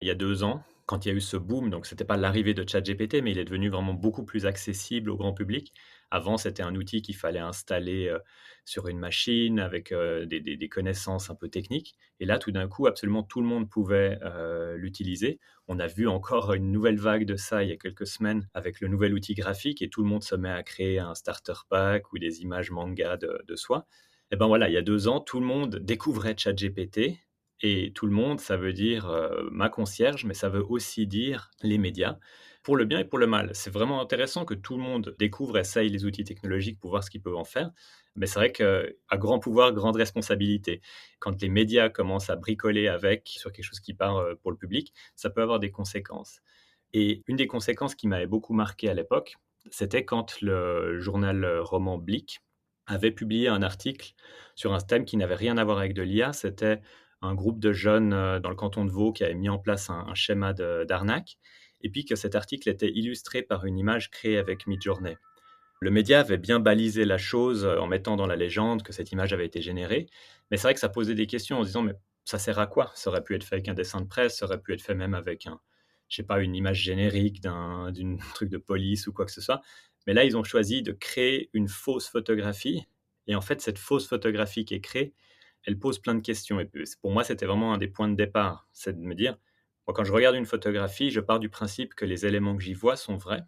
Il y a 2 ans, quand il y a eu ce boom, donc c'était pas l'arrivée de ChatGPT, mais il est devenu vraiment beaucoup plus accessible au grand public. Avant, c'était un outil qu'il fallait installer, sur une machine avec, des connaissances un peu techniques et là, tout d'un coup, absolument tout le monde pouvait, l'utiliser. On a vu encore une nouvelle vague de ça il y a quelques semaines avec le nouvel outil graphique et tout le monde se met à créer un starter pack ou des images manga de soi. Et ben, voilà, il y a 2 ans, tout le monde découvrait ChatGPT et tout le monde, ça veut dire, ma concierge, mais ça veut aussi dire les médias, pour le bien et pour le mal. C'est vraiment intéressant que tout le monde découvre, essaye les outils technologiques pour voir ce qu'ils peuvent en faire, mais c'est vrai qu'à grand pouvoir, grande responsabilité. Quand les médias commencent à bricoler avec, sur quelque chose qui part, pour le public, ça peut avoir des conséquences et une des conséquences qui m'avait beaucoup marqué à l'époque, c'était quand le journal, roman Blick avait publié un article sur un thème qui n'avait rien à voir avec de l'IA. C'était un groupe de jeunes, dans le canton de Vaud qui avait mis en place un schéma d'arnaque et puis que cet article était illustré par une image créée avec Midjourney. Le média avait bien balisé la chose, en mettant dans la légende que cette image avait été générée, mais c'est vrai que ça posait des questions en se disant: «Mais ça sert à quoi?» Ça aurait pu être fait avec un dessin de presse, ça aurait pu être fait même avec un je sais pas, une image générique d'une truc de police ou quoi que ce soit. Mais là, ils ont choisi de créer une fausse photographie et en fait, cette fausse photographie qui est créée, elle pose plein de questions et p pour moi, c'était vraiment un des points de départ. C'est de me dire: «Moi, quand je regarde une photographie, je pars du principe que les éléments que j'y vois sont vrais